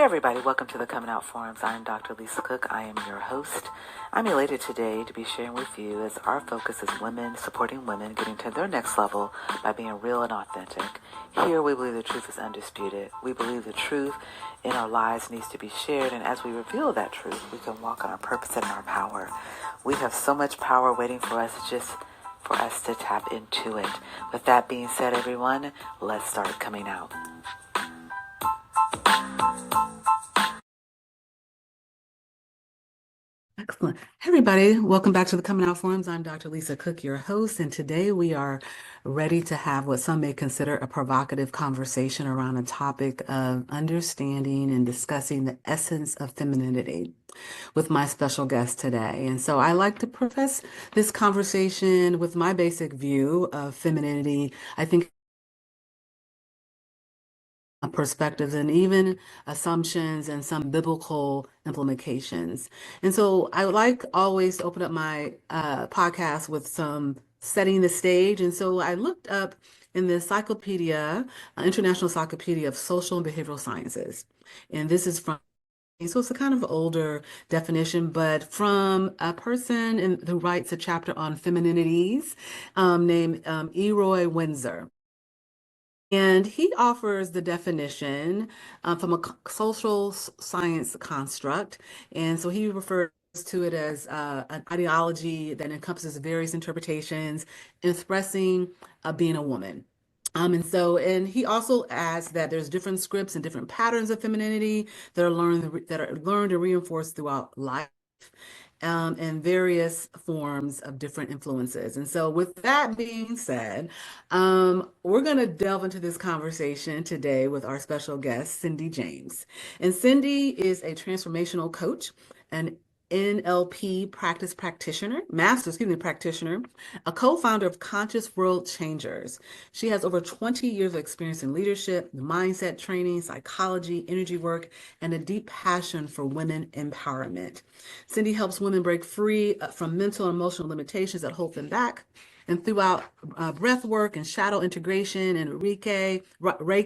everybody, welcome to the Coming Out Forums. I'm Dr. Lisa Cook. I am your host. I'm elated today to be sharing with you as our focus is women, supporting women, getting to their next level by being real and authentic. Here we believe the truth is undisputed. We believe the truth in our lives needs to be shared, and as we reveal that truth, we can walk on our purpose and our power. We have so much power waiting for us just for us to tap into it. With that being said, everyone, let's start coming out. Excellent. Hey, everybody. Welcome back to the Coming Out Forums. I'm Dr. Lisa Cook, your host, and today we are ready to have what some may consider a provocative conversation around a topic of understanding and discussing the essence of femininity with my special guest today. And so I like to preface this conversation with my basic view of femininity. I think perspectives and even assumptions and some biblical implications. And so I would like always to open up my podcast with some setting the stage. And so I looked up in the encyclopedia, International Encyclopedia of Social and Behavioral Sciences. And this is from, so it's a kind of older definition, but from a person who writes a chapter on femininities named Eroy Windsor. And he offers the definition from a social science construct. And so he refers to it as an ideology that encompasses various interpretations expressing being a woman. And he also adds that there's different scripts and different patterns of femininity that are learned and reinforced throughout life. And various forms of different influences. And so with that being said, we're going to delve into this conversation today with our special guest, Cindy Jaimes. And Cindy is a transformational coach, an NLP practitioner, a co-founder of Conscious World Changers. She has over 20 years of experience in leadership, mindset training, psychology, energy work, and a deep passion for women empowerment. Cindy helps women break free from mental and emotional limitations that hold them back. And throughout breath work and shadow integration and Reiki,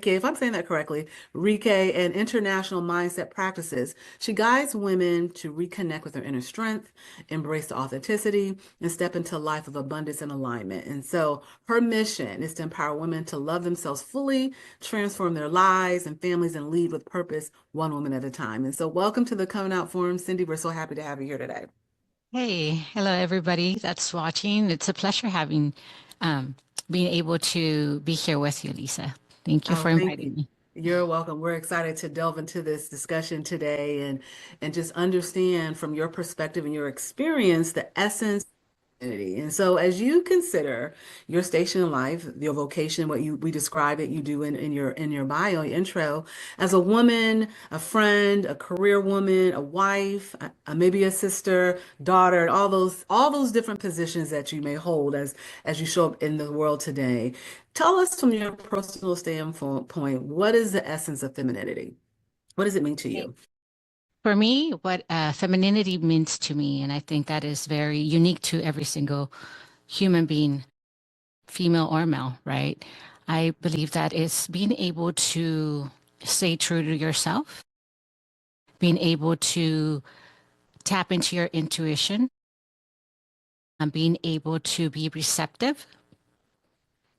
if I'm saying that correctly, Reiki and international mindset practices, she guides women to reconnect with their inner strength, embrace authenticity, and step into a life of abundance and alignment. And so her mission is to empower women to love themselves fully, transform their lives and families, and lead with purpose, one woman at a time. And so welcome to the Coming Out Forum, Cindy. We're so happy to have you here today. Hey, hello everybody that's watching. It's a pleasure being able to be here with you, Lisa. Thank you for Thank inviting you. me. You're welcome. We're excited to delve into this discussion today and just understand from your perspective and your experience the essence community. And so as you consider your station in life, your vocation, we describe it, you do in your bio, your intro, as a woman, a friend, a career woman, a wife, maybe a sister, daughter, and all those different positions that you may hold as you show up in the world today. Tell us from your personal standpoint, what is the essence of femininity? What does it mean to Okay. you? For me, what femininity means to me, and I think that is very unique to every single human being, female or male, right? I believe that it's being able to stay true to yourself, being able to tap into your intuition, and being able to be receptive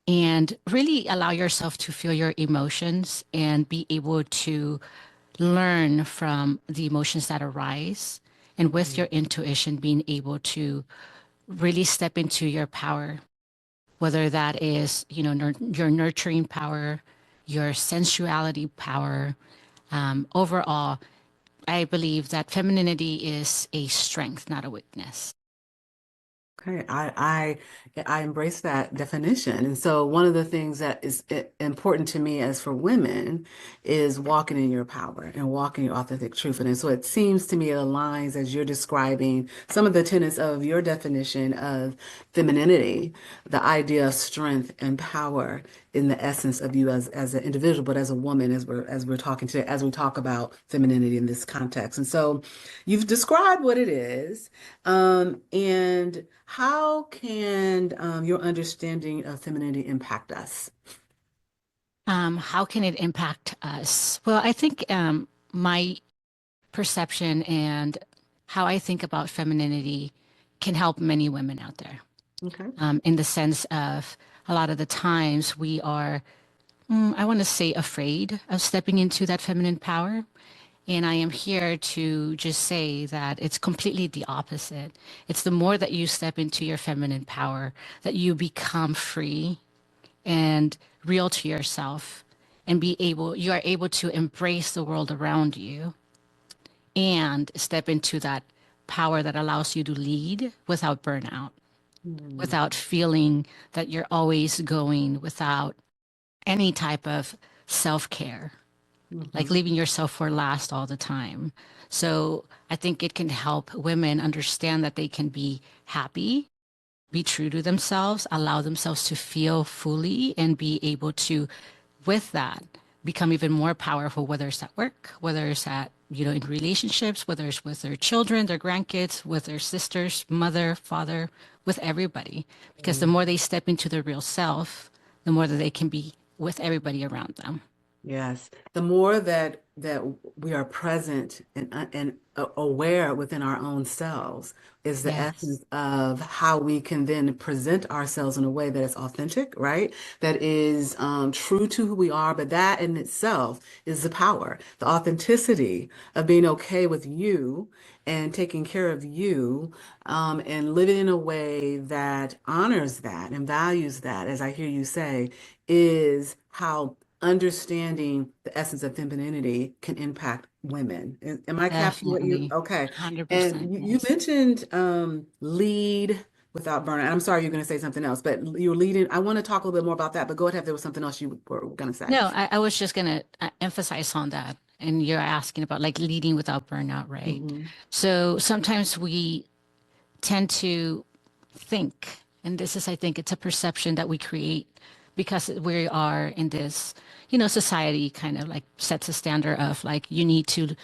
and really allow yourself to feel your emotions and be able to learn from the emotions that arise. And with your intuition, being able to really step into your power, whether that is, your nurturing power, your sensuality power. Overall, I believe that femininity is a strength, not a weakness. Okay, I embrace that definition. And so one of the things that is important to me as for women is walking in your power and walking your authentic truth. And so it seems to me it aligns as you're describing some of the tenets of your definition of femininity, the idea of strength and power in the essence of you as an individual, but as a woman, as we're talking today, as we talk about femininity in this context. And so you've described what it is, and how can your understanding of femininity impact us? How can it impact us? Well, I think my perception and how I think about femininity can help many women out there. Okay. In the sense of a lot of the times we are, I want to say, afraid of stepping into that feminine power. And I am here to just say that it's completely the opposite. It's the more that you step into your feminine power that you become free and real to yourself and you are able to embrace the world around you and step into that power that allows you to lead without burnout, Mm-hmm. without feeling that you're always going without any type of self-care, like leaving yourself for last all the time. So I think it can help women understand that they can be happy, be true to themselves, allow themselves to feel fully, and be able to, with that, become even more powerful, whether it's at work, whether it's at, in relationships, whether it's with their children, their grandkids, with their sisters, mother, father, with everybody. Because the more they step into their real self, the more that they can be with everybody around them. Yes, the more that we are present and aware within our own selves is the Yes. essence of how we can then present ourselves in a way that is authentic, right? That is true to who we are, but that in itself is the power, the authenticity of being okay with you and taking care of you, and living in a way that honors that and values that, as I hear you say, is how understanding the essence of femininity can impact women. Am I capturing what you? Definitely. Okay. And 100%. you Yes. mentioned lead without burnout. I'm sorry you're going to say something else, but you're leading. I want to talk a little bit more about that, but go ahead if there was something else you were going to say. No, I was just going to emphasize on that. And you're asking about like leading without burnout, right? Hmm. So sometimes we tend to think, and this is, I think, it's a perception that we create because we are in this, society kind of like sets a standard of like, you need to,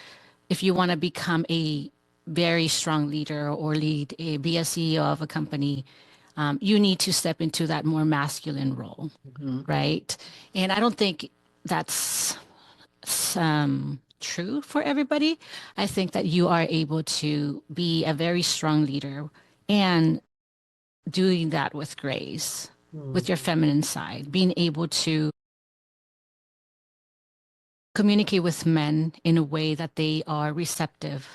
if you want to become a very strong leader or be a CEO of a company, you need to step into that more masculine role, Hmm. right? And I don't think that's true for everybody. I think that you are able to be a very strong leader and doing that with grace, with your feminine side, being able to communicate with men in a way that they are receptive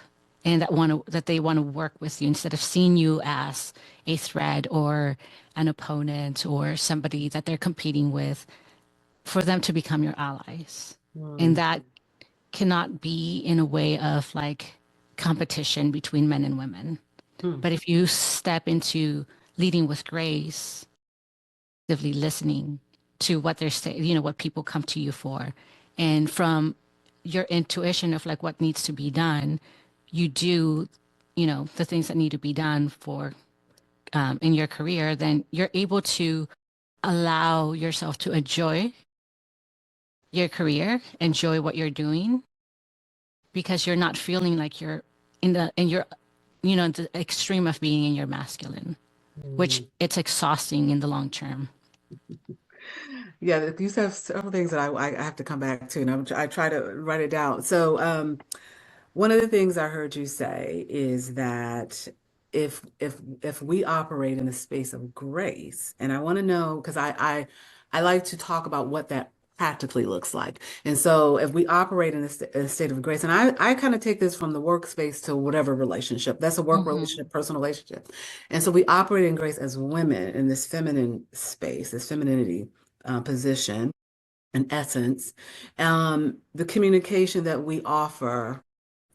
and that they want to work with you instead of seeing you as a threat or an opponent or somebody that they're competing with, for them to become your allies. And that cannot be in a way of like competition between men and women. Hmm. But if you step into leading with grace, actively listening to what they're saying, what people come to you for, and from your intuition of like what needs to be done, you do, the things that need to be done for in your career, then you're able to allow yourself to enjoy your career, enjoy what you're doing, because you're not feeling like you're in your the extreme of being in your masculine, which Hmm. it's exhausting in the long term. Yeah, you have several things that I have to come back to, and I try to write it down. So, one of the things I heard you say is that if we operate in a space of grace, and I want to know because I like to talk about what that practically looks like. And so if we operate in a state of grace, and I kind of take this from the workspace to whatever relationship, that's a work Hmm. relationship, personal relationship. And so we operate in grace as women in this feminine space, this femininity position and essence. The communication that we offer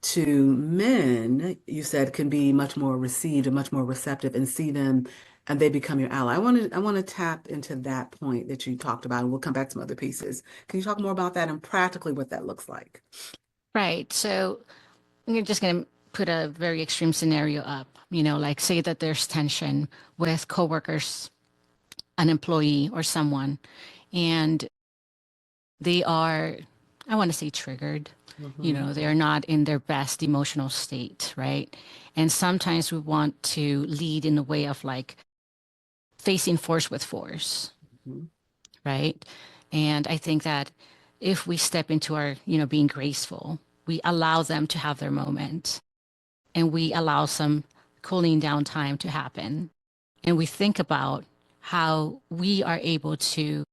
to men, you said, can be much more received and much more receptive and see them and they become your ally. I want to tap into that point that you talked about, and we'll come back to some other pieces. Can you talk more about that and practically what that looks like? Right. So you're just going to put a very extreme scenario up, like say that there's tension with coworkers, an employee or someone, and they are, I want to say, triggered. Hmm. They are not in their best emotional state, right? And sometimes we want to lead in the way of like facing force with force, Hmm. right? And I think that if we step into our, being graceful, we allow them to have their moment, and we allow some cooling down time to happen. And we think about how we are able to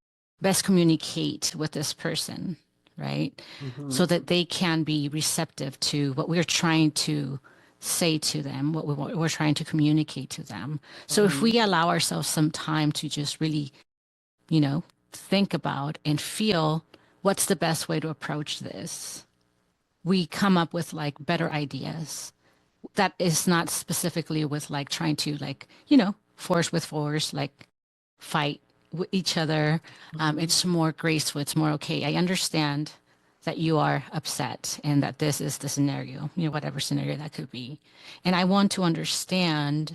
best communicate with this person, right? Mm-hmm. So that they can be receptive to what we're trying to say to them, what we're trying to communicate to them. So if Mm-hmm. we allow ourselves some time to just really, think about and feel what's the best way to approach this, we come up with like better ideas. That is not specifically with like trying to like, force with force, like fight with each other. Mm-hmm. It's more graceful. It's more okay. I understand that you are upset and that this is the scenario, whatever scenario that could be. And I want to understand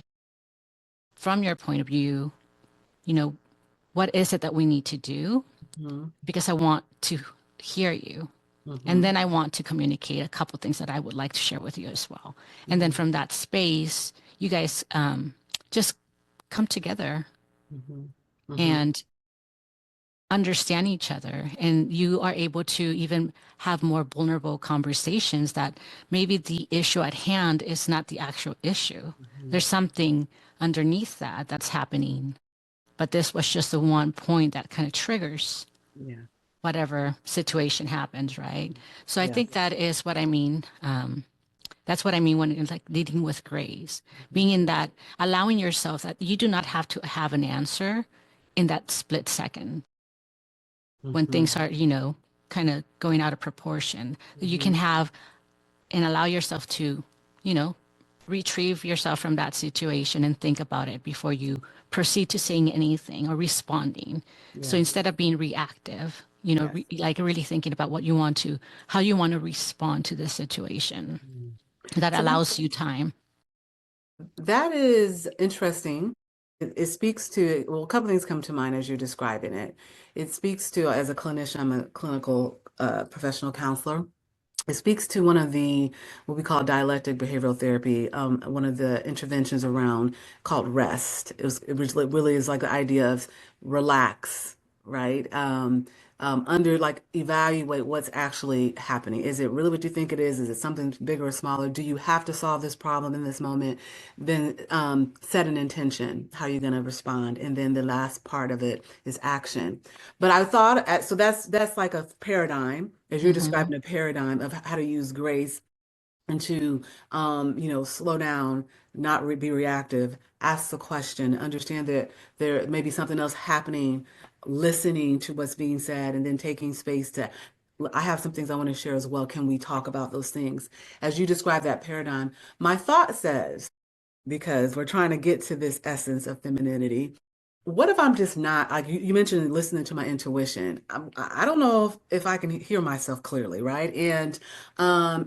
from your point of view, you know, what is it that we need to do? Mm-hmm. Because I want to hear you. And Mm-hmm. then I want to communicate a couple things that I would like to share with you as well. And then Mm-hmm. from that space, you guys just come together Mm-hmm. Mm-hmm. and understand each other. And you are able to even have more vulnerable conversations that maybe the issue at hand is not the actual issue. Mm-hmm. There's something underneath that that's happening. But this was just the one point that kind of triggers Yeah. whatever situation happens, right? So I think Yes. that is what I mean. That's what I mean when it's like leading with grace, Mm-hmm. being in that, allowing yourself that you do not have to have an answer in that split second when Mm-hmm. things are, kind of going out of proportion. You Mm-hmm. can have and allow yourself to, you know, retrieve yourself from that situation and think about it before you proceed to saying anything or responding. So Yes. instead of being reactive, Yes. like really thinking about how you want to respond to this situation. Mm. That So allows you time. that is interesting. It speaks to, well, a couple things come to mind as you're describing it. It speaks to, as a clinician, I'm a clinical professional counselor. It speaks to one of the what we call dialectic behavioral therapy, one of the interventions around called rest. It really is like the idea of relax, right? Under like evaluate what's actually happening. Is it really what you think it is? Is it something bigger or smaller? Do you have to solve this problem in this moment? Then set an intention, how you're going to respond, and then the last part of it is action. But I thought, so that's like a paradigm, as you're Mm-hmm. describing a paradigm of how to use grace and to, slow down, not be reactive, ask the question, understand that there may be something else happening, listening to what's being said, and then taking space to. I have some things I want to share as well. Can we talk about those things? As you describe that paradigm, my thought says, because we're trying to get to this essence of femininity. What if I'm just not, like you mentioned listening to my intuition. I don't know if I can hear myself clearly, right? And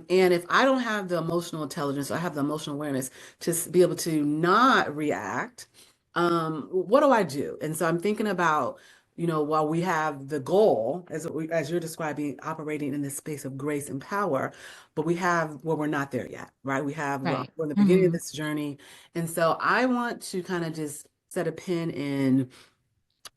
if I don't have the emotional intelligence, I have the emotional awareness to be able to not react, what do I do? And so I'm thinking about, while we have the goal, as you're describing, operating in this space of grace and power, but we have, well, we're not there yet, right? Right. We're in the beginning of Mm-hmm. this journey. And so I want to kind of just set a pin in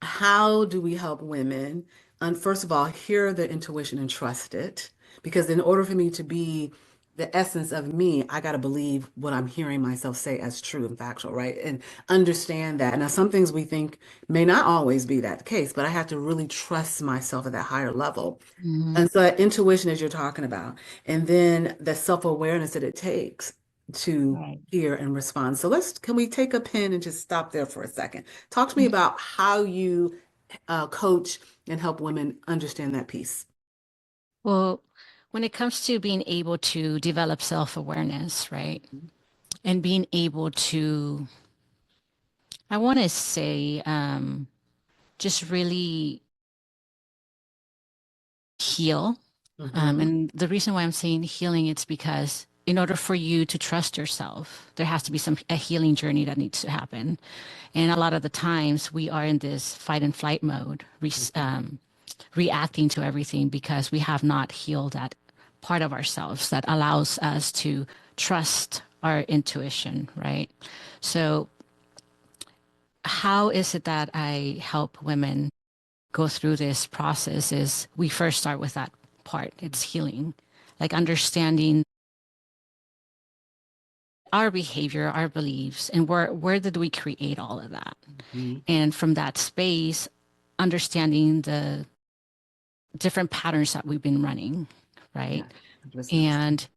how do we help women? And first of all, hear their intuition and trust it. Because in order for me to be the essence of me, I got to believe what I'm hearing myself say as true and factual, right? And understand that. Now, some things we think may not always be that case, but I have to really trust myself at that higher level. Mm-hmm. And so that intuition, as you're talking about, and then the self-awareness that it takes to Right. hear and respond. So can we take a pen and just stop there for a second? Talk to me about how you coach and help women understand that piece. Well, when it comes to being able to develop self-awareness, right? And being able to, I want to say, just really heal. Mm-hmm. And the reason why I'm saying healing, it's because in order for you to trust yourself, there has to be a healing journey that needs to happen. And a lot of the times we are in this fight and flight mode, reacting to everything because we have not healed that part of ourselves that allows us to trust our intuition, right? So how is it that I help women go through this process is we first start with that part. It's healing. like understanding our behavior, our beliefs, and where did we create all of that? Mhm. And from that space, understanding the different patterns that we've been running, right? Yeah. 100%. And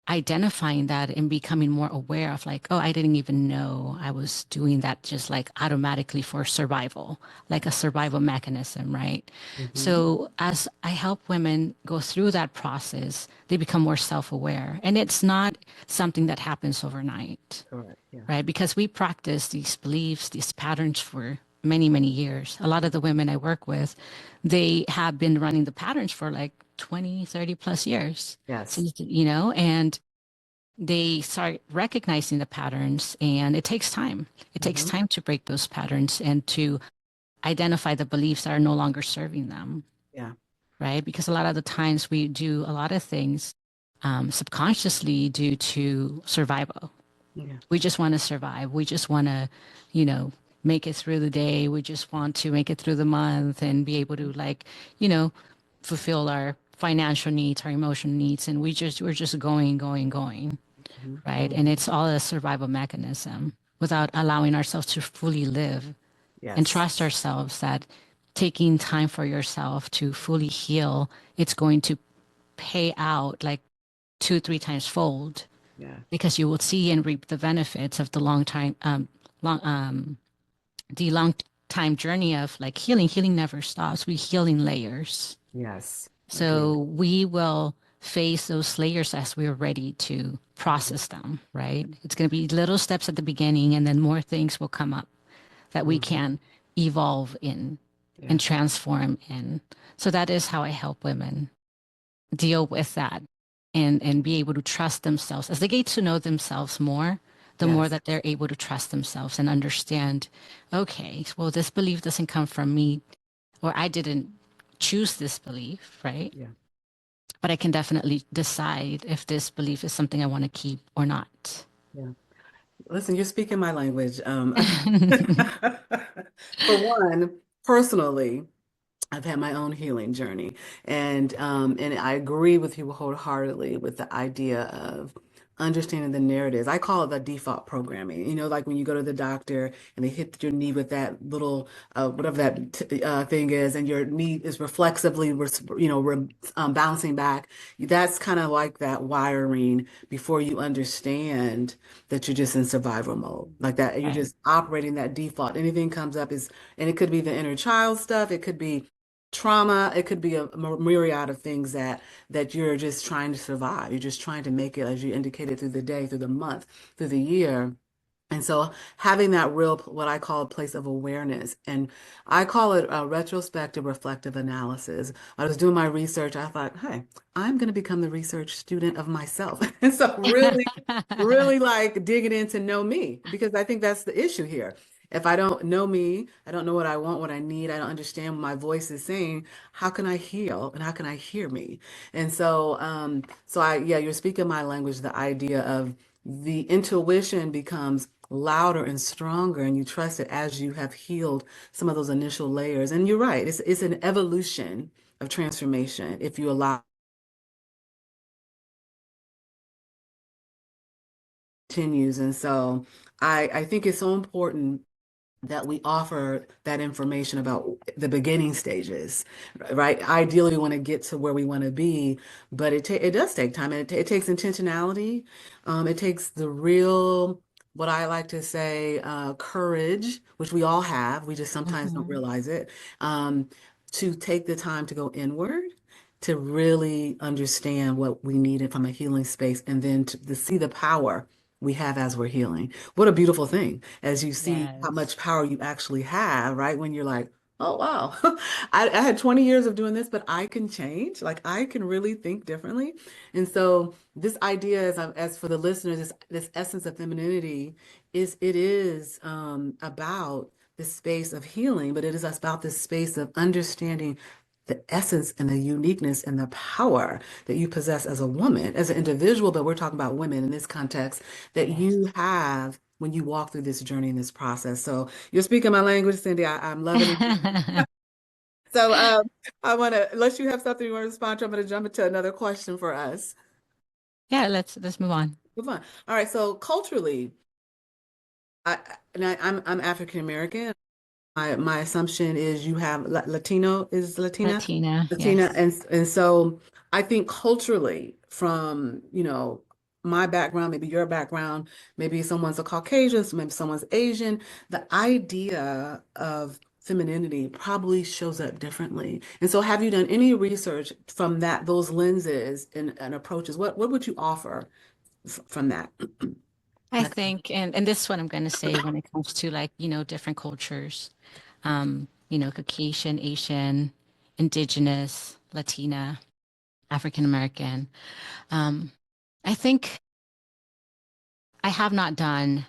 identifying that and becoming more aware of like, oh, I didn't even know I was doing that just like automatically for survival, like a survival mechanism, right? Mhm. So as I help women go through that process, they become more self-aware. And it's not something that happens overnight, Correct. Yeah. right? Because we practice these beliefs, these patterns for many, many years. A lot of the women I work with, they have been running the patterns for like 20, 30 plus years. So, Yes. and they start recognizing the patterns, and it takes time. It takes Mhm. time to break those patterns and to identify the beliefs that are no longer serving them, Yeah. right? Because a lot of the times we do a lot of things subconsciously due to survival. Yeah. We just want to survive. We just want to, you know, make it through the day. We just want to make it through the month and be able to like, you know, fulfill our financial needs, our emotional needs. And we're just going, going, going, Mhm. right? And Mhm. it's all a survival mechanism without allowing ourselves to fully live and Yes. trust ourselves that taking time for yourself to fully heal, it's going to pay out like two, three times fold Yeah. because you will see and reap the benefits of long, the long time journey of like healing. Healing never stops. We heal in layers. Yes. Agreed. So we will face those layers as we're ready to Mhm. process them, right? It's going to be little steps at the beginning, and then more things will come up that we Mhm. can evolve in and Yeah. transform in. So that is how I help women deal with that and be able to trust themselves. As they get to know themselves more, the more Yes. that they're able to trust themselves and understand, okay, well, this belief doesn't come from me, or I didn't choose this belief, right? Yeah. But I can definitely decide if this belief is something I want to keep or not. Yeah. Listen, you're speaking my language. For one, personally, I've had my own healing journey, and I agree with you wholeheartedly with the idea of understanding the narratives. I call it the default programming. You know, like when you go to the doctor and they hit your knee with that little whatever that thing is, and your knee is reflexively, bouncing back. That's kind of like that wiring before you understand that you're just in survival mode, like that. You're Right. just operating that default. Anything comes up is, and it could be the inner child stuff. It could be trauma. It could be a myriad of things that you're just trying to survive. You're just trying to make it, as you indicated, through the day, through the month, through the year. And so having that real, what I call a place of awareness, and I call it a retrospective reflective analysis. I was doing my research. I thought, hey, I'm going to become the research student of myself. And so really like digging in to know me, because I think that's the issue here. If I don't know me, I don't know what I want, what I need, I don't understand what my voice is saying, how can I heal and how can I hear me? And so, yeah, you're speaking my language, the idea of the intuition becomes louder and stronger, and you trust it as you have healed some of those initial layers. And you're right, it's an evolution of transformation if you allow continues. And so I think it's so important that we offer that information about the beginning stages, right? Ideally, we want to get to where we want to be, but it does take time, and it takes intentionality. It takes the real, what I like to say, courage, which we all have. We just sometimes don't Mhm. realize it. Um, to take the time to go inward, to really understand what we needed from a healing space, and then to see the power we have as we're healing. What a beautiful thing as you see how Yes. much power you actually have, right? When you're like, oh, wow, I had 20 years of doing this, but I can change. Like I can really think differently. And so this idea, as for the listeners, this essence of femininity it is about this space of healing, but it is about this space of understanding the essence and the uniqueness and the power that you possess as a woman, as an individual, but we're talking about women in this context, that Yes. you have when you walk through this journey and this process. So you're speaking my language, Cindy. I'm loving it. So I want to, unless you have something you want to respond to, I'm going to jump into another question for us. Yeah, let's move on. Move on. All right. So culturally, I, I'm African American. My assumption is you have Latino is Latina, Latina, Latina, yes. and so I think culturally, from my background, maybe your background, maybe someone's a Caucasian, so maybe someone's Asian. The idea of femininity probably shows up differently. And so, have you done any research from those lenses and approaches? What would you offer from that? I think, and this is what I'm going to say when it comes to like, different cultures, Caucasian, Asian, Indigenous, Latina, African American. Um, I think I have not done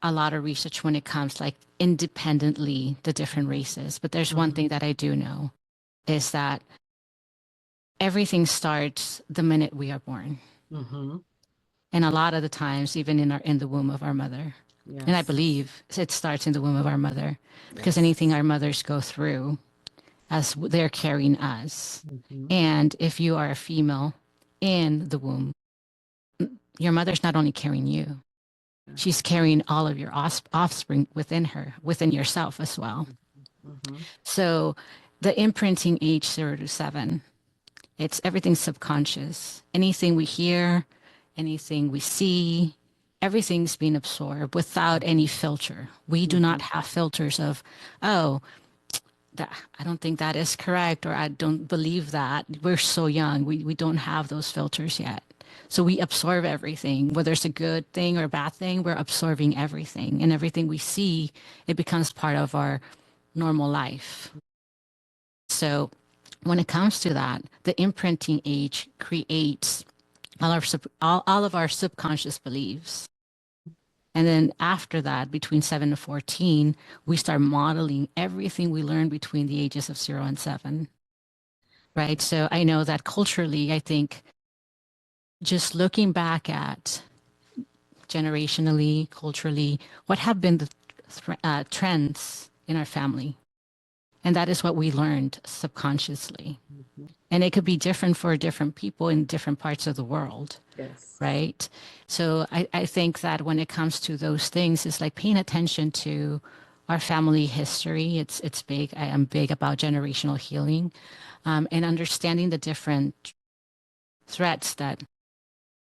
a lot of research when it comes like independently the different races, but there's one Mhm. thing that I do know is that everything starts the minute we are born. Mhm. And a lot of the times, even in the womb of our mother. And I Yes. believe it starts in the womb of our mother because Yes. anything our mothers go through as they're carrying us. Mhm. And if you are a female in the womb, your mother's not only carrying you, she's carrying all of your offspring within her, within yourself as well. Mhm. So the imprinting age 0 to 7, it's everything subconscious. Anything we hear, anything we see, everything's being absorbed without any filter. We do not Mhm. have filters of, oh, that, I don't think that is correct, or I don't believe that. We're so young. We don't have those filters yet. So we absorb everything, whether it's a good thing or a bad thing, we're absorbing everything. And everything we see, it becomes part of our normal life. So when it comes to that, the imprinting age creates all of our subconscious beliefs. And then after that, between 7 and 14, we start modeling everything we learn between the ages of 0 and 7. Right. So I know that culturally, I think just looking back at generationally, culturally, what have been the trends in our family? And that is what we learned subconsciously. Mhm. And it could be different for different people in different parts of the world. Yes. Right. So I think that when it comes to those things, it's like paying attention to our family history. It's big. I am big about generational healing, and understanding the different threats that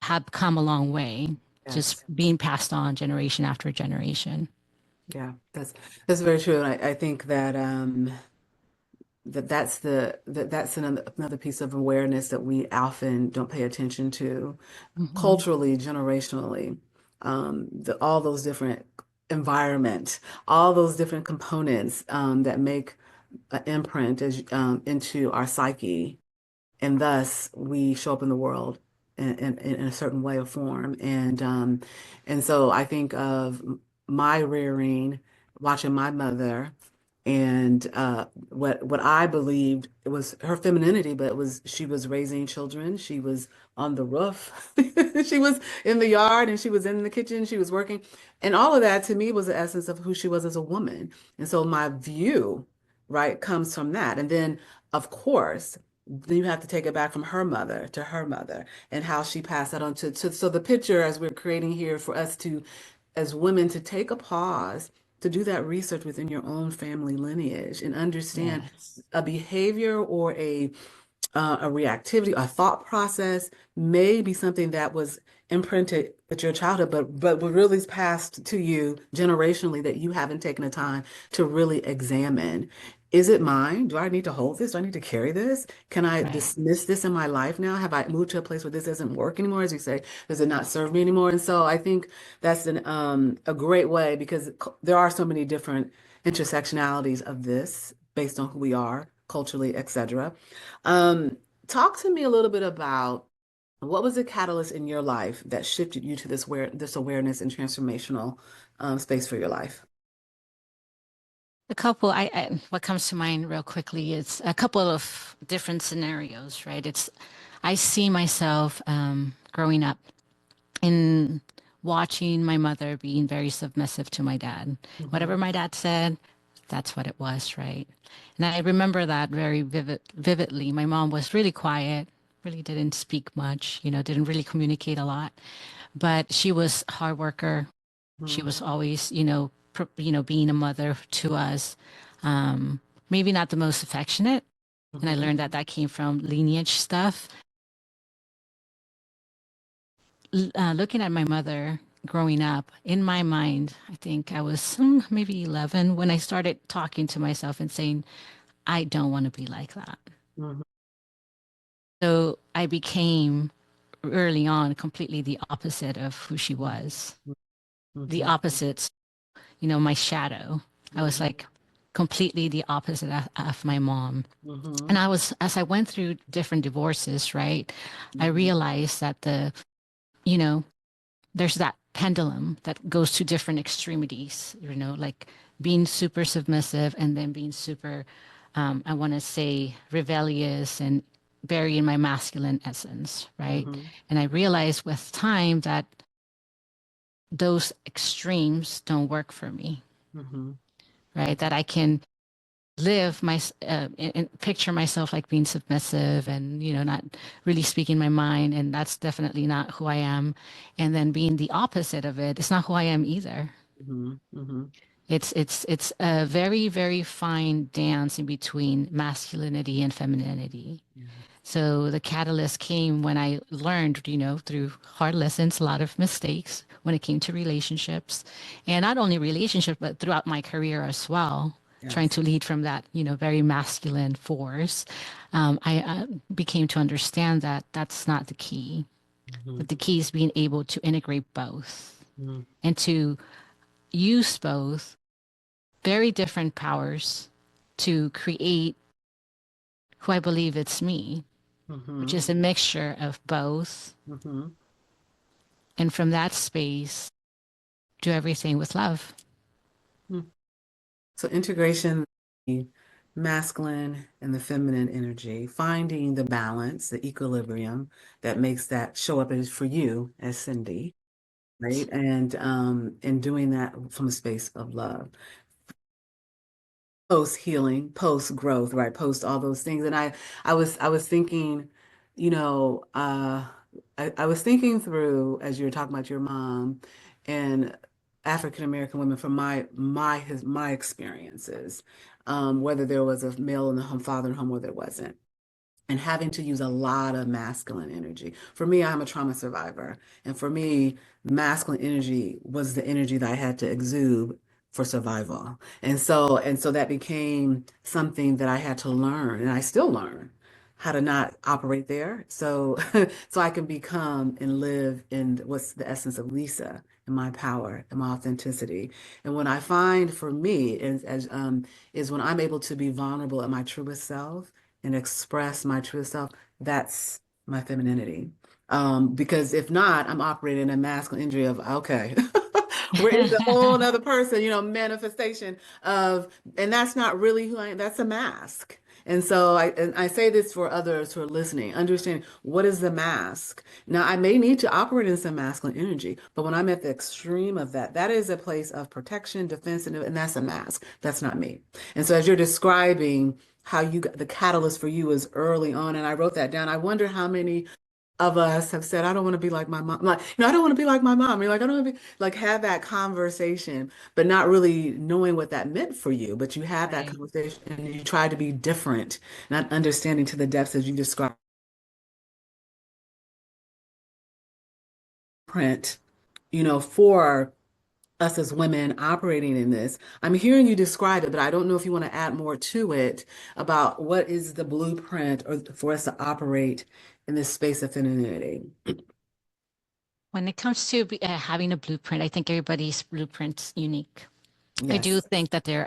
have come a long way, just Yes. being passed on generation after generation. Yeah, that's very true. And I think that that's another piece of awareness that we often don't pay attention to Hmm. culturally, generationally. All those different environment, all those different components that make an imprint into our psyche, and thus we show up in the world in a certain way or form. And so I think of my rearing, watching my mother, and what I believed it was her femininity, but it was she was raising children. She was on the roof. She was in the yard, and she was in the kitchen. She was working, and all of that to me was the essence of who she was as a woman. And so my view, right, comes from that. And then, of course, then you have to take it back from her mother to her mother and how she passed that on to so the picture as we're creating here for us to as women to take a pause to do that research within your own family lineage and understand Yes. a behavior or a reactivity, a thought process may be something that was imprinted at your childhood, but really is passed to you generationally that you haven't taken the time to really examine. Is it mine? Do I need to hold this? Do I need to carry this? Can I Right. dismiss this in my life now? Have I moved to a place where this doesn't work anymore? As you say, does it not serve me anymore? And so I think that's a great way because there are so many different intersectionalities of this based on who we are culturally, etc. Um, Talk to me a little bit about what was the catalyst in your life that shifted you to this awareness and transformational space for your life? A couple, what comes to mind real quickly is a couple of different scenarios, right? I see myself growing up in watching my mother being very submissive to my dad. Whatever Hmm. my dad said, that's what it was, right? And I remember that very vividly. My mom was really quiet, really didn't speak much, didn't really communicate a lot, but she was a hard worker. She was always, being a mother to us. Um, Maybe not the most affectionate. And I learned that that came from lineage stuff. Looking at my mother growing up, in my mind, I think I was maybe 11 when I started talking to myself and saying, I don't want to be like that. Mhm. So I became early on completely the opposite of who she was. The Mhm. opposites, my shadow. I was like completely the opposite of my mom. Mhm. And as I went through different divorces, right, I realized that you know, there's that pendulum that goes to different extremities, like being super submissive and then being super, I want to say, rebellious and burying my masculine essence, right? Mhm. And I realized with time that those extremes don't work for me, Mhm. right? That I can live and picture myself like being submissive and not really speaking my mind, and that's definitely not who I am. And then being the opposite of it's not who I am either. Mhm. Mhm. It's a very, very fine dance in between masculinity and femininity. So the catalyst came when I learned, through hard lessons, a lot of mistakes when it came to relationships, and not only relationships, but throughout my career as well, trying Yes. to lead from that, very masculine force. I became to understand that that's not the key. That Mhm. the key is being able to integrate both Mhm. and to use both very different powers to create who I believe it's me, which Mhm. is a mixture of both. Mhm. And from that space, do everything with love. Mhm. So integration, the masculine and the feminine energy, finding the balance, the equilibrium that makes that show up as for you as Cindy, right? And doing that from a space of love. Post healing, post growth, right? Post all those things. And I was thinking, you know, I was thinking through as you were talking about your mom and African American women from my experiences, whether there was a male in the home, father in the home, or there wasn't, and having to use a lot of masculine energy. For me, I'm a trauma survivor. And for me, masculine energy was the energy that I had to exude for survival. And so that became something that I had to learn, and I still learn how to not operate there. So so I can become and live in what's the essence of Lisa and my power and my authenticity. And when I find for me is when I'm able to be vulnerable at my truest self and express my true self, that's my femininity. Because if not, I'm operating in a masculine energy of, okay, where is the whole other person, manifestation of, and that's not really who I am. That's a mask. And I say this for others who are listening, understand what is the mask. Now, I may need to operate in some masculine energy, but when I'm at the extreme of that, that is a place of protection, defense, and that's a mask. That's not me. And so as you're describing how you got the catalyst for you is early on. And I wrote that down. I wonder how many of us have said, I don't want to be like my mom. Like, I don't want to be like my mom. You're like, I don't want to be like have that conversation, but not really knowing what that meant for you. But you had that Right. conversation and you tried to be different, not understanding to the depths as you described print, for us as women operating in this. I'm hearing you describe it, but I don't know if you want to add more to it about what is the blueprint or for us to operate in this space of femininity. When it comes to having a blueprint, I think everybody's blueprint's unique. I do Yes. think that there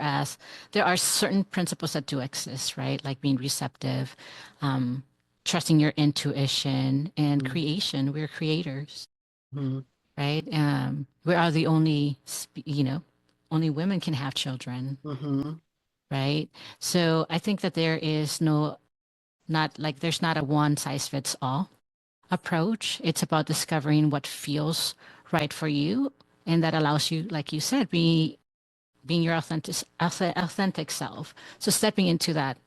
are certain principles that do exist, right? Like being receptive, um, trusting your intuition, and creation. We're creators, Mm-hmm. right? We are the only, only women can have children, Mm-hmm. right? So I think that there is not like there's not a one size fits all approach. It's about discovering what feels right for you, and that allows you, like you said, be being your authentic self. So stepping into that,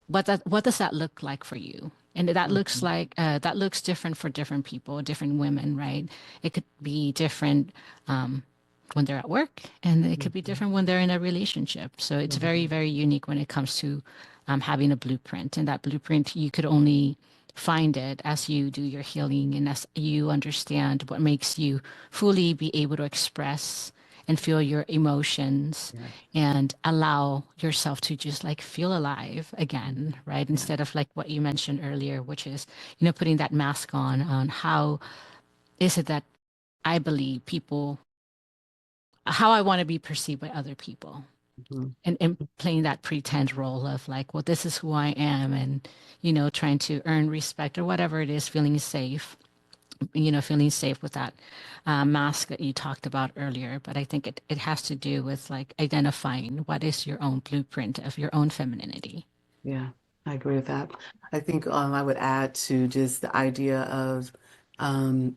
what does that look like for you? And that looks Mhm. like that looks different for different people, different women, right? It could be different um, when they're at work, and it could be Mhm. different when they're in a relationship. So it's very, Mhm. very unique when it comes to having a blueprint. And that blueprint, you could only find it as you do your healing and as you understand what makes you fully be able to express and feel your emotions Yeah. and allow yourself to just like feel alive again, Mhm. right? Yeah. Instead of like what you mentioned earlier, which is, putting that mask on how is it that I believe people, how I want to be perceived by other people. Mhm. And playing that pretend role of like, well, this is who I am, and trying to earn respect or whatever it is, feeling safe with that mask that you talked about earlier. But I think it has to do with like identifying what is your own blueprint of your own femininity. Yeah, I agree with that. I think I would add to just the idea of um,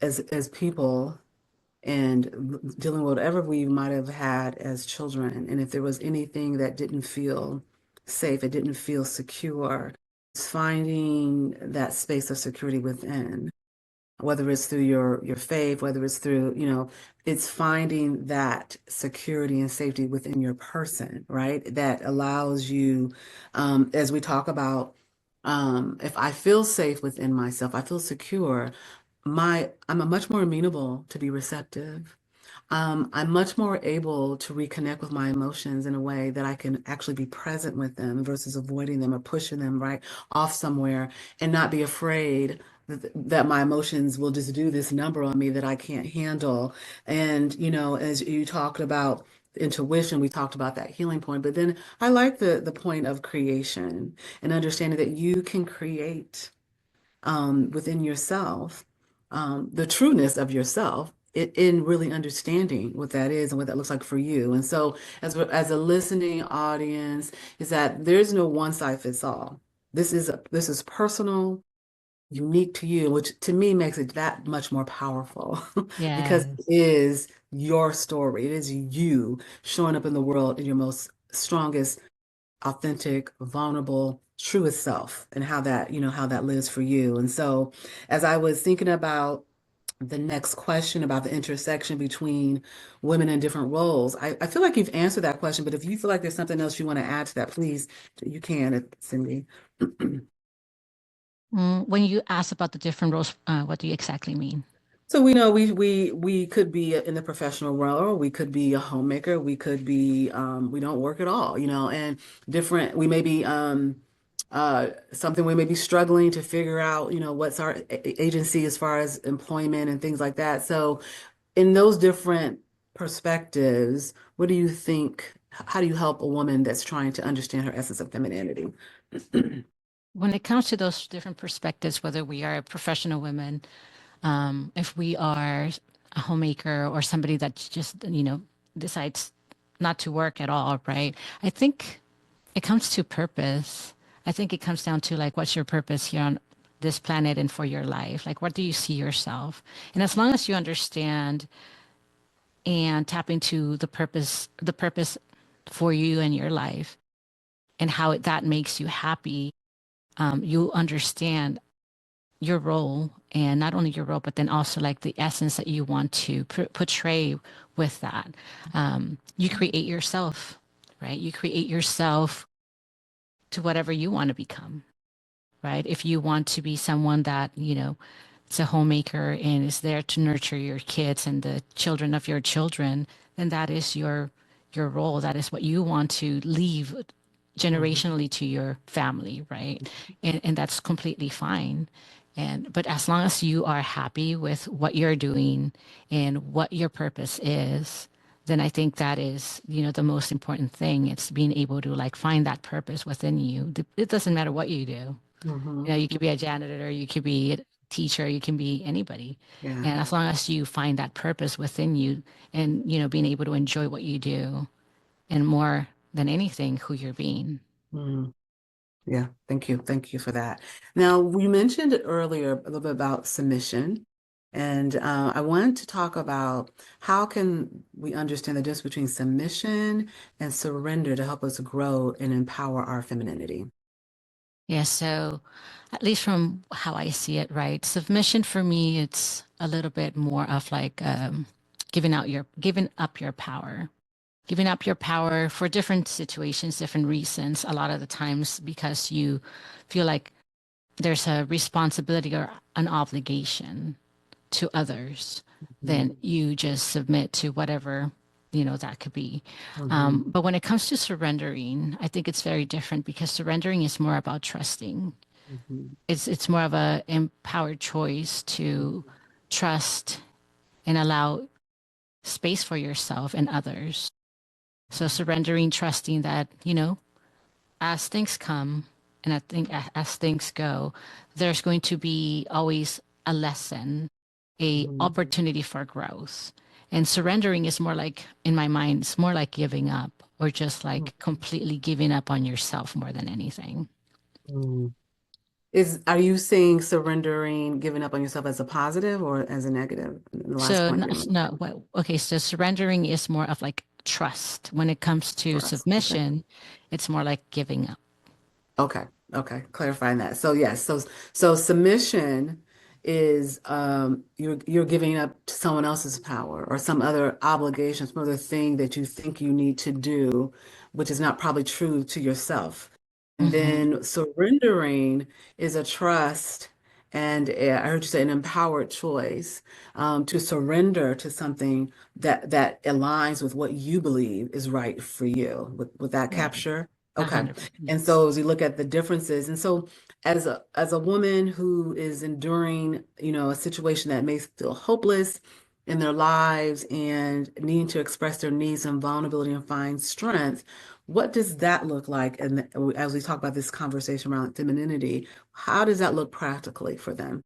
as people and dealing with whatever we might have had as children, and if there was anything that didn't feel safe, it didn't feel secure, it's finding that space of security within, whether it's through your faith, whether it's through, it's finding that security and safety within your person, right? That allows you, as we talk about, if I feel safe within myself, I feel secure, I'm a much more amenable to be receptive. I'm much more able to reconnect with my emotions in a way that I can actually be present with them versus avoiding them or pushing them right off somewhere and not be afraid that my emotions will just do this number on me that I can't handle. And, as you talked about intuition, we talked about that healing point, but then I like the point of creation and understanding that you can create within yourself, the trueness of yourself, in really understanding what that is and what that looks like for you. And so, as a listening audience, is that there's no one size fits all. This is personal, unique to you, which to me makes it that much more powerful because it Yes. is your story. It is you showing up in the world in your most strongest, authentic, vulnerable, truest self and how that lives for you. And so as I was thinking about the next question about the intersection between women in different roles, I feel like you've answered that question, but if you feel like there's something else you want to add to that, please, you can, Cindy. When you ask about the different roles, what do you exactly mean? So we know we could be in the professional world, or we could be a homemaker, we could be we don't work at all, and different we may be something we may be struggling to figure out, what's our agency as far as employment and things like that. So in those different perspectives, what do you think, how do you help a woman that's trying to understand her essence of femininity? When it comes to those different perspectives, whether we are professional women, if we are a homemaker or somebody that just, decides not to work at all, right? I think it comes to purpose. I think it comes down to like, what's your purpose here on this planet and for your life? Like, what do you see yourself? And as long as you understand and tap into the purpose for you and your life and how that makes you happy, you understand your role, and not only your role, but then also like the essence that you want to portray with that. You create yourself, right? You create yourself to whatever you want to become, right? If you want to be someone that, is a homemaker and is there to nurture your kids and the children of your children, then that is your role. That is what you want to leave Mhm. generationally to your family, right? And that's completely fine. But as long as you are happy with what you're doing and what your purpose is, then I think that is, the most important thing. It's being able to like find that purpose within you. It doesn't matter what you do. Mhm. You could be a janitor, you could be a teacher, you can be anybody. Yeah. And as long as you find that purpose within you and, being able to enjoy what you do and more than anything, who you're being. Mhm. Yeah, thank you. Thank you for that. Now, we mentioned earlier a little bit about submission. And I wanted to talk about how can we understand the difference between submission and surrender to help us grow and empower our femininity. Yeah, so at least from how I see it, right? Submission for me, it's a little bit more of like giving up your power. Giving up your power for different situations, different reasons, a lot of the times because you feel like there's a responsibility or an obligation to others, then Mhm. you just submit to whatever, that could be. Mhm. But when it comes to surrendering, I think it's very different because surrendering is more about trusting. Mhm. It's more of a empowered choice to trust and allow space for yourself and others. So surrendering, trusting that, as things come and I think as things go, there's going to be always a lesson, a Mhm. opportunity for growth. And surrendering is more like, in my mind, it's more like giving up or just like completely giving up on yourself more than anything. Mhm. Are you saying surrendering, giving up on yourself as a positive or as a negative? The last So point no, you made. no, okay, so surrendering is more of like trust. When it comes to Trust. Okay. submission, it's more like giving up. Okay. Okay. Clarifying that. So yes, so submission is you're giving up to someone else's power or some other obligation, some other thing that you think you need to do, which is not probably true to yourself. And Hmm. then surrendering is a trust and I heard you say an empowered choice to surrender to something that aligns with what you believe is right for you. Would that Right. capture? A Okay. hundred, And yes. so as you look at the differences, and so as a woman who is enduring, a situation that may feel hopeless in their lives and needing to express their needs and vulnerability and find strength, what does that look like? And as we talk about this conversation around femininity, how does that look practically for them?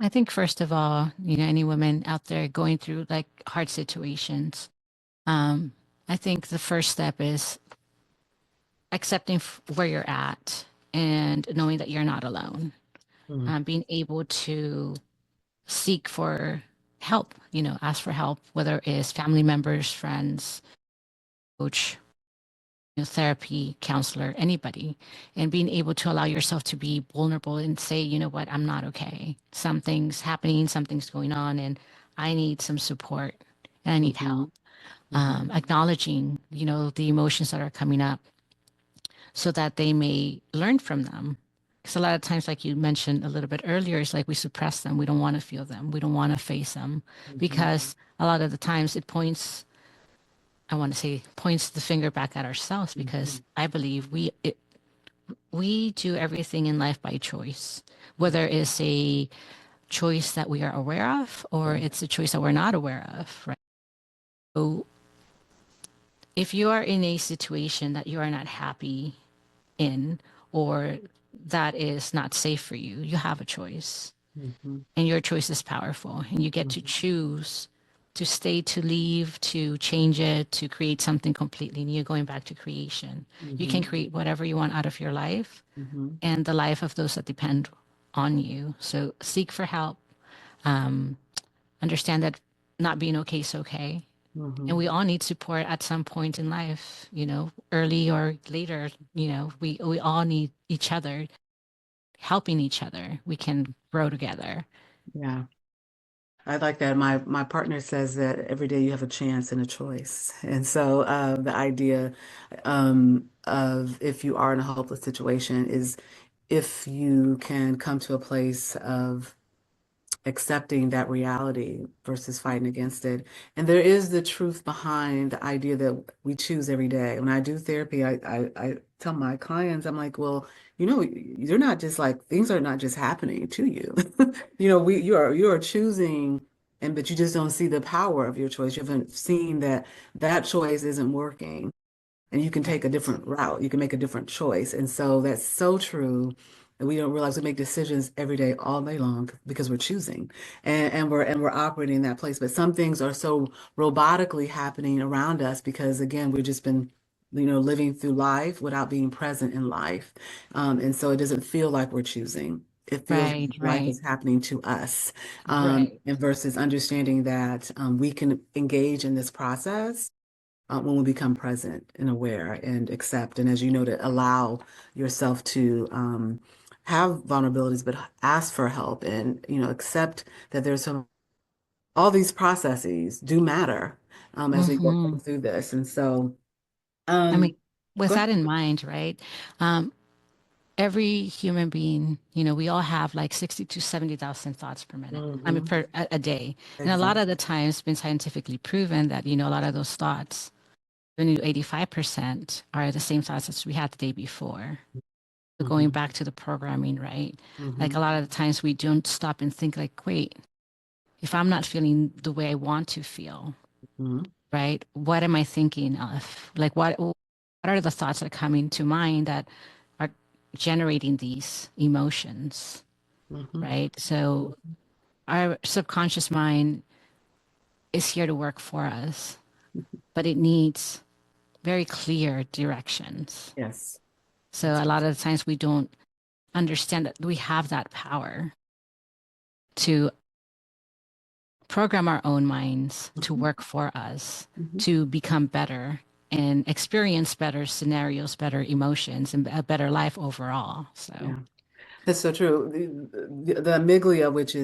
I think first of all, any women out there going through like hard situations, um, I think the first step is accepting where you're at and knowing that you're not alone. Mm, Being able to seek for help, ask for help, whether it's family members, friends, coach, therapy, counselor, anybody, and being able to allow yourself to be vulnerable and say, you know what, I'm not okay. Something's happening, something's going on, and I need some support and I need mhm, help. mhm, Acknowledging, the emotions that are coming up so that they may learn from them. Because a lot of times, like you mentioned a little bit earlier, it's like we suppress them. We don't want to feel them. We don't want to face them mhm, because a lot of the times it points, I want to say, points the finger back at ourselves because mhm, I believe we do everything in life by choice, whether it's a choice that we are aware of or mhm, it's a choice that we're not aware of, right? So if you are in a situation that you are not happy in or that is not safe for you, you have a choice. mhm, And your choice is powerful. And you get to mhm, choose to stay, to leave, to change it, to create something completely new, going back to creation. You can mhm, create whatever you want out of your life mhm, and the life of those that depend on you. So seek for help. Understand that not being okay is okay. And mhm. we all need support at some point in life, early or later, we all need each other, helping each other. We can grow together. Yeah. I like that. My partner says that every day you have a chance and a choice. And so the idea of if you are in a hopeless situation is if you can come to a place of accepting that reality versus fighting against it. And there is the truth behind the idea that we choose every day. When I do therapy, I tell my clients, I'm like, well, you're not just like things are not just happening to you. You are choosing and but you just don't see the power of your choice. You haven't seen that that choice isn't working and you can take a Right. different route. You can make a different choice. And so that's so true that we don't realize we make decisions every day, all day long because we're choosing and we're operating in that place. But some things are so robotically happening around us because again, we've just been, living through life without being present in life. And so it doesn't feel like we're choosing. it feels Right, like life right, is happening to us. right. And versus understanding that we can engage in this process when we become present and aware and accept. And as you noted, allow yourself to have vulnerabilities, but ask for help and, accept that there's all these processes do matter as we go Hmm. through this. And so, I mean, um, with go ahead. that in mind, right? Um, every human being, we all have like 60 to 70,000 thoughts per minute. I mean, Hmm. per a day. And a lot Exactly. of the time it's been scientifically proven that, a lot of those thoughts, 70 to 85% are the same thoughts as we had the day before. So going Hmm. back to the programming, right? Like Hmm. a lot of the times we don't stop and think like, wait, if I'm not feeling the way I want to feel, Hmm. right? What am I thinking of? Like what are the thoughts that are coming to mind that are generating these emotions, Hmm. right? So our subconscious mind is here to work for us, but it needs very clear directions. Yes. So a lot of the times we don't understand that we have that power to program our own minds to Mhm. work for us, Mhm. to become better and experience better scenarios, better emotions, and a better life overall. So, Yeah. That's so true. The amygdala, which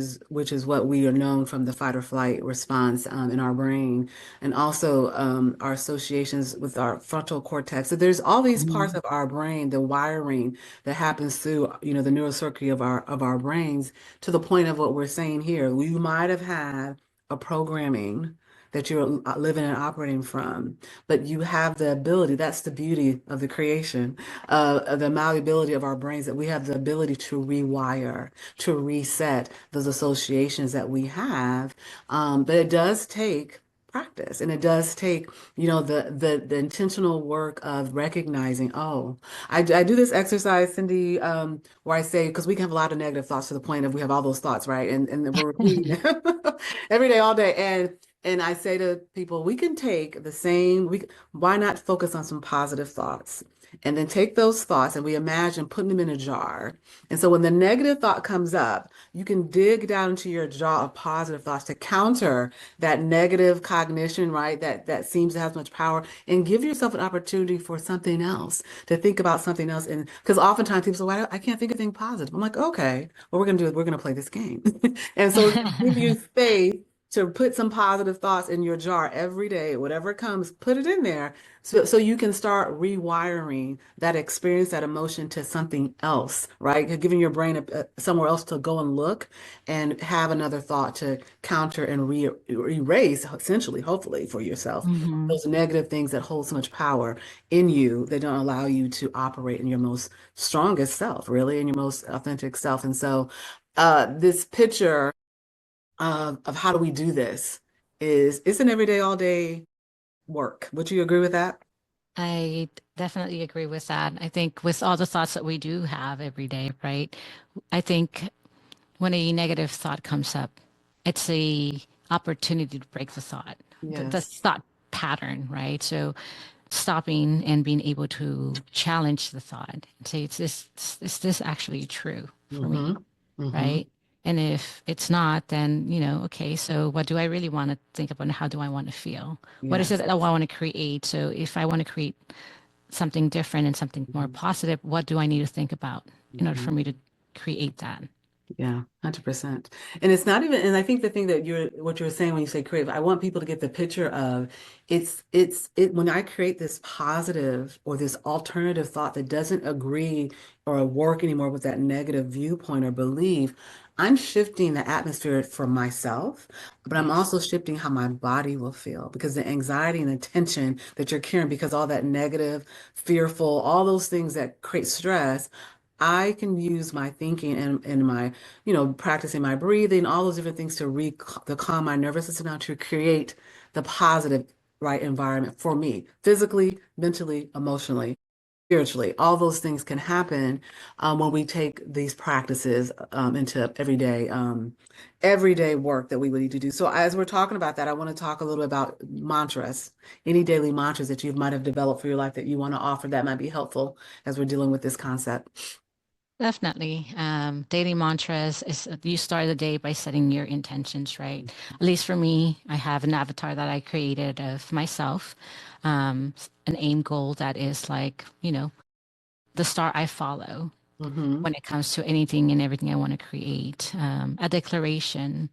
is what we are known from the fight or flight response in our brain, and also our associations with our frontal cortex. So there's all these parts mhm, of our brain, the wiring that happens through, the neurocircuitry of our brains, to the point of what we're saying here. You might have had a programming that you're living and operating from, but you have the ability. That's the beauty of the creation, the malleability of our brains, that we have the ability to rewire, to reset those associations that we have. But it does take practice, and it does take, the intentional work of recognizing, oh, I do this exercise, Cindy, where I say, because we can have a lot of negative thoughts to the point of we have all those thoughts, right? And then we're repeating them every day, all day. And I say to people, we can take the same, why not focus on some positive thoughts? And then take those thoughts and we imagine putting them in a jar. And so when the negative thought comes up, you can dig down into your jar of positive thoughts to counter that negative cognition, right? That seems to have much power, and give yourself an opportunity for something else, to think about something else. And because oftentimes people say, well, I can't think of anything positive. I'm like, okay, what we're gonna do is we're gonna play this game. And so give you space to put some positive thoughts in your jar every day, whatever comes, put it in there so you can start rewiring that experience, that emotion to something else, right? Giving your brain somewhere else to go and look and have another thought to counter and erase, essentially, hopefully, for yourself, mhm, those negative things that hold so much power in you that don't allow you to operate in your most strongest self, really, in your most authentic self. And so this picture of how do we do this is it's an everyday, all day work. Would you agree with that? I definitely agree with that. I think with all the thoughts that we do have every day, right? I think when a negative thought comes up, it's a opportunity to break the thought, the Yes. thought pattern, right? So stopping and being able to challenge the thought and say, is this actually true for me? Mm-hmm. Mm-hmm. Right? And if it's not, then, okay, so what do I really want to think about and how do I want to feel? What is it Yes. that I want to create? So if I want to create something different and something more Mm-hmm. positive, what do I need to think about in order Mm-hmm. for me to create that? Yeah, 100%. And it's not even, and I think the thing that what you're saying when you say creative, I want people to get the picture of when I create this positive or this alternative thought that doesn't agree or work anymore with that negative viewpoint or belief, I'm shifting the atmosphere for myself, but I'm Yes. also shifting how my body will feel, because the anxiety and the tension that you're carrying, because all that negative, fearful, all those things that create stress, I can use my thinking and my, practicing my breathing, all those different things to calm my nervous system down, to create the positive, right, environment for me, physically, mentally, emotionally, spiritually. All those things can happen when we take these practices into everyday work that we would need to do. So as we're talking about that, I want to talk a little about mantras, any daily mantras that you might have developed for your life that you want to offer that might be helpful as we're dealing with this concept. Definitely. Daily mantras is you start the day by setting your intentions, right? At least for me, I have an avatar that I created of myself, an aim goal that is like, the star I follow Mm-hmm. when it comes to anything and everything I want to create. A declaration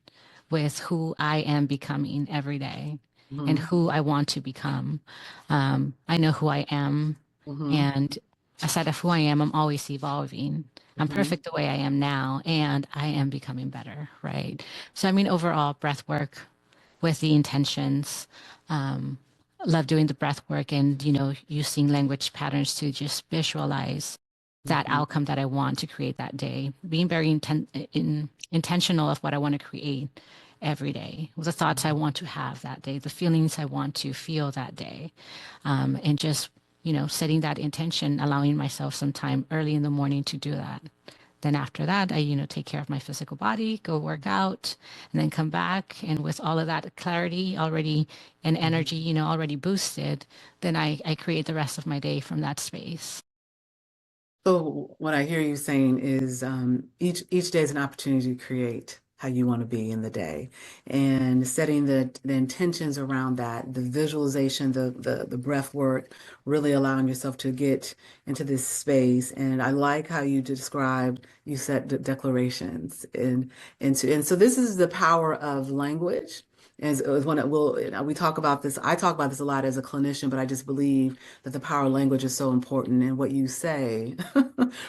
with who I am becoming every day and Mm-hmm. who I want to become. I know who I am, Mm-hmm. and aside of who I am, I'm always evolving. I'm Mm-hmm. perfect the way I am now, and I am becoming better, right? So, I mean, overall, breath work with the intentions. Love doing the breath work and, using language patterns to just visualize that Mm-hmm. outcome that I want to create that day. Being very intentional of what I want to create every day, the thoughts I want to have that day, the feelings I want to feel that day, and just setting that intention, allowing myself some time early in the morning to do that. Then after that, I, take care of my physical body, go work out, and then come back. And with all of that clarity already and Mm-hmm. energy, already boosted, then I create the rest of my day from that space. So what I hear you saying is each day is an opportunity to create how you want to be in the day, and setting the intentions around that, the visualization, the breath work, really allowing yourself to get into this space. And I like how you described, you set declarations, and so this is the power of language. As when it will, we talk about this, I talk about this a lot as a clinician, but I just believe that the power of language is so important, and what you say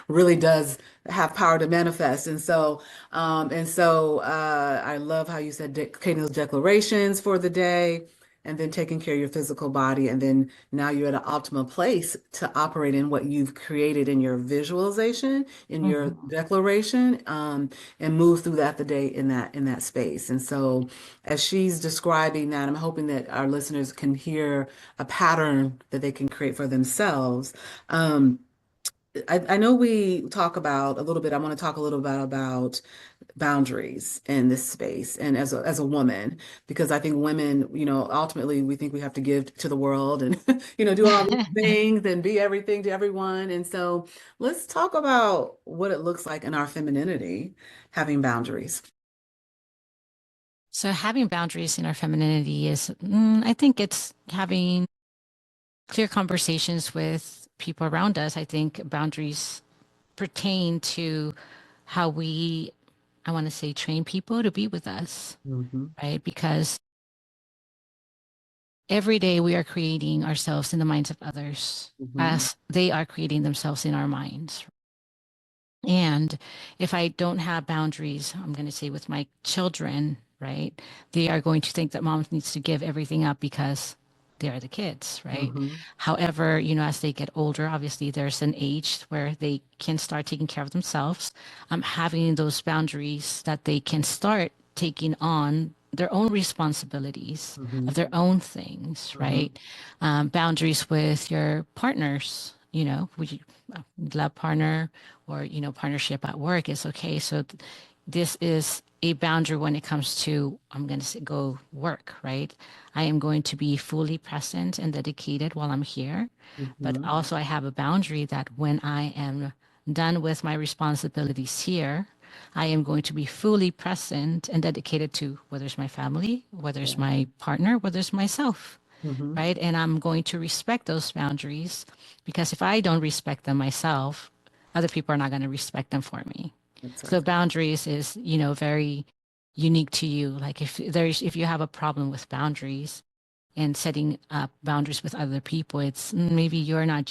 really does have power to manifest. And so I love how you said creating those declarations for the day, and then taking care of your physical body, and then now you're at an optimal place to operate in what you've created in your visualization, in your Mhm. declaration, and move through that the day in that space. And so, as she's describing that, I'm hoping that our listeners can hear a pattern that they can create for themselves. Um, I know we talk about a little bit. I want to talk a little bit about boundaries in this space, and as a woman, because I think women, ultimately we think we have to give to the world and do all these things and be everything to everyone. And so let's talk about what it looks like in our femininity, having boundaries. So having boundaries in our femininity is, I think it's having clear conversations with people around us. I think boundaries pertain to how we, I want to say, train people to be with us, Hmm. right? Because every day we are creating ourselves in the minds of others Hmm. as they are creating themselves in our minds. And if I don't have boundaries, I'm going to say with my children, right? They are going to think that mom needs to give everything up because they are the kids, right? Hmm. However, as they get older, obviously there's an age where they can start taking care of themselves. Having those boundaries that they can start taking on their own responsibilities Hmm. of their own things, Hmm. right? Boundaries with your partners, would you love partner or, partnership at work is okay. So this is a boundary when it comes to, I'm going to go work, right? I am going to be fully present and dedicated while I'm here. But Hmm. also I have a boundary that when I am done with my responsibilities here, I am going to be fully present and dedicated to whether it's my family, whether it's Yeah. my partner, whether it's myself, Hmm. right? And I'm going to respect those boundaries because if I don't respect them myself, other people are not going to respect them for me. That's So right. boundaries is, very unique to you. Like if you have a problem with boundaries and setting up boundaries with other people, it's maybe you're not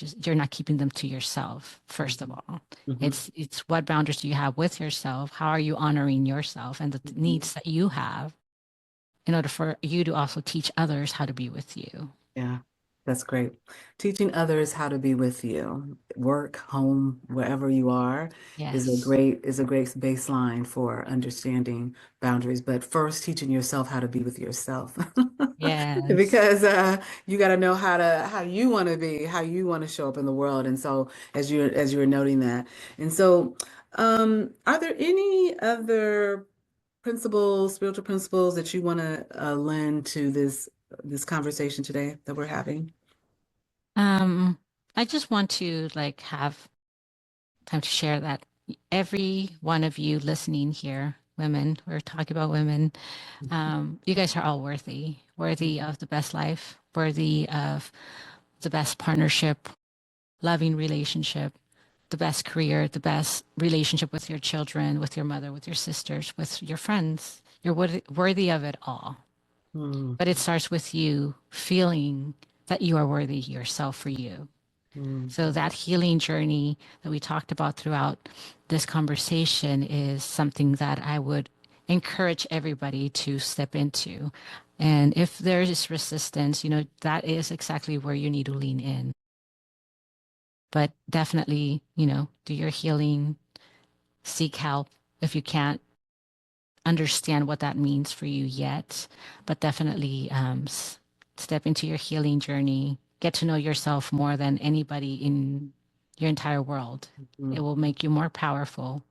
keeping them to yourself, first of Hmm. all. Hmm. It's what boundaries do you have with yourself? How are you honoring yourself and the Hmm. needs that you have in order for you to also teach others how to be with you? Yeah, that's great. Teaching others how to be with you, work, home, wherever you are, Yes. is a great baseline for understanding boundaries. But first, teaching yourself how to be with yourself, Yes. because you got to know how you want to be, how you want to show up in the world. And so, as you were noting that, and so, are there any other spiritual principles that you want to lend to this conversation today that we're having? Um, I just want to like have time to share that every one of you listening here, women, we're talking about women, you guys are all worthy of the best life, worthy of the best partnership, loving relationship, the best career, the best relationship with your children, with your mother, with your sisters, with your friends. You're worthy of it all. Mm, But it starts with you feeling that you are worthy yourself for you. mm, So that healing journey that we talked about throughout this conversation is something that I would encourage everybody to step into. And if there is resistance, that is exactly where you need to lean in. But definitely, do your healing, seek help if you can't understand what that means for you yet. But definitely step into your healing journey, get to know yourself more than anybody in your entire world. It mm. will make you more powerful,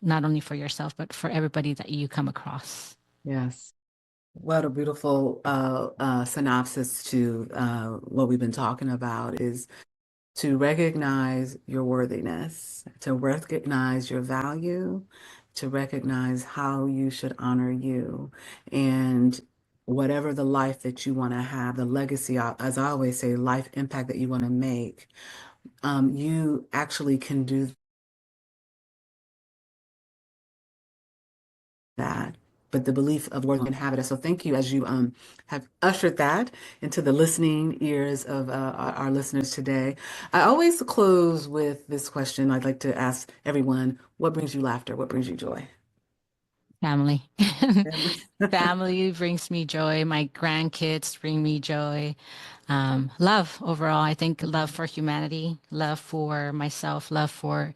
not only for yourself, but for everybody that you come across. Yes. What a beautiful synopsis to what we've been talking about is to recognize your worthiness, to recognize your value, to recognize how you should honor you, and whatever the life that you want to have, the legacy, as I always say, life impact that you want to make, you actually can do that. But the belief of worth can have it. So thank you as you have ushered that into the listening ears of our listeners today. I always close with this question. I'd like to ask everyone, what brings you laughter? What brings you joy? Family. Family. Family brings me joy. My grandkids bring me joy. Love overall. I think love for humanity, love for myself, love for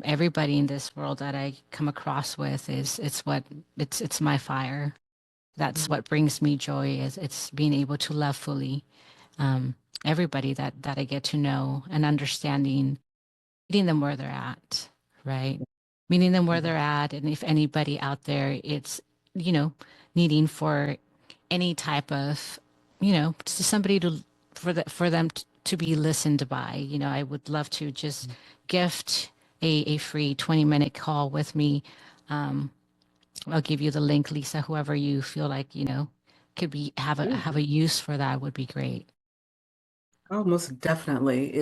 everybody in this world that I come across with is it's my fire. That's what brings me joy is it's being able to love fully um, everybody that I get to know and understanding, meeting them where they're at, right? Meeting them where they're at, and if anybody out there, it's you know needing for any type of to somebody to for them to be listened by. I would love to just gift a free 20-minute call with me. I'll give you the link, Lisa. Whoever you feel like could be have a use for that would be great. Oh, most definitely.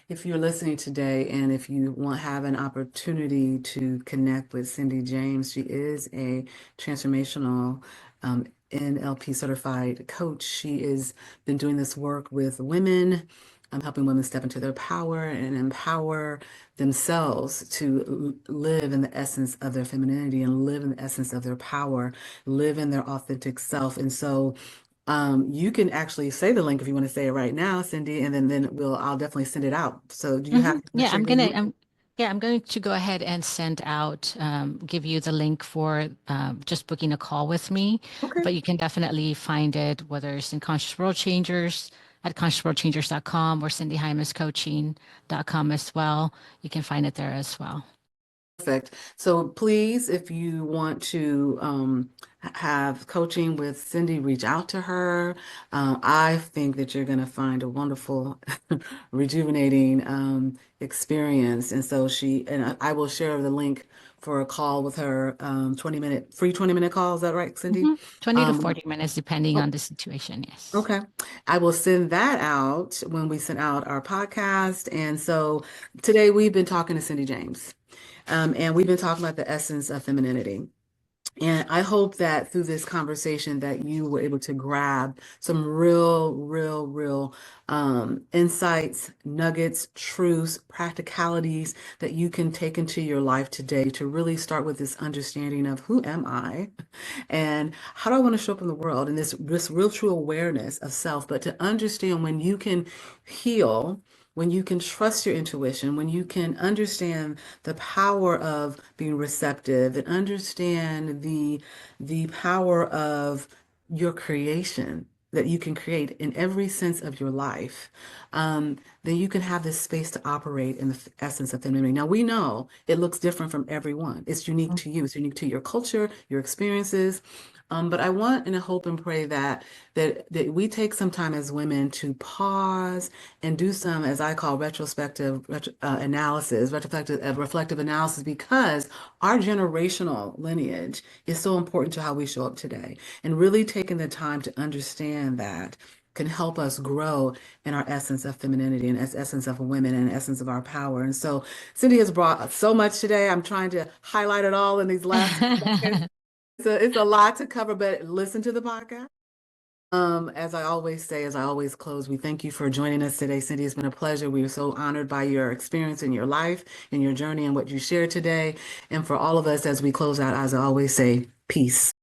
If you're listening today and if you want have an opportunity to connect with Cindy James, she is a transformational NLP certified coach. She has been doing this work with women, helping women step into their power and empower themselves to live in the essence of their femininity and live in the essence of their power, live in their authentic self. And so you can actually say the link if you want to say it right now, Cindy, and then I'll definitely send it out. So do you have to Yeah, share the link? I'm going to go ahead and send out, give you the link for just booking a call with me. Okay. But you can definitely find it, whether it's in Conscious World Changers at consciousworldchangers.com or cindyjamescoaching.com as well. You can find it there as well. Perfect. So please, if you want to have coaching with Cindy, reach out to her. I think that you're going to find a wonderful, rejuvenating experience. And so I will share the link for a call with her, 20-minute, free 20-minute call. Is that right, Cindy? 20 to Um, 40 minutes, depending on the situation. Yes. Okay. I will send that out when we send out our podcast. And so today we've been talking to Cindy James, and we've been talking about the essence of femininity. And I hope that through this conversation that you were able to grab some real insights, nuggets, truths, practicalities that you can take into your life today to really start with this understanding of who am I and how do I want to show up in the world and this real true awareness of self, but to understand when you can heal, when you can trust your intuition, when you can understand the power of being receptive and understand the power of your creation that you can create in every sense of your life, then you can have this space to operate in the essence of femininity. Now, we know it looks different from everyone. It's unique to you. It's unique to your culture, your experiences. But I want and I hope and pray that we take some time as women to pause and do some, as I call analysis, reflective analysis, because our generational lineage is so important to how we show up today. And really taking the time to understand that can help us grow in our essence of femininity and essence of women and essence of our power. And so Cindy has brought so much today. I'm trying to highlight it all in these last few seconds. It's a lot to cover, but listen to the podcast. As I always say, as I always close, we thank you for joining us today, Cindy. It's been a pleasure. We are so honored by your experience in your life and your journey and what you shared today. And for all of us, as we close out, as I always say, peace.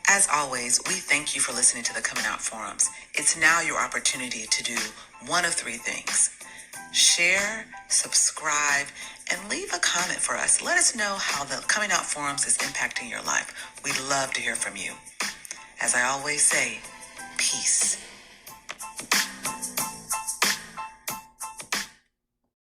As always, we thank you for listening to the Coming Out Forums. It's now your opportunity to do one of three things: share, subscribe, and leave a comment for us. Let us know how the Coming Out Forums is impacting your life. We'd love to hear from you. As I always say, peace.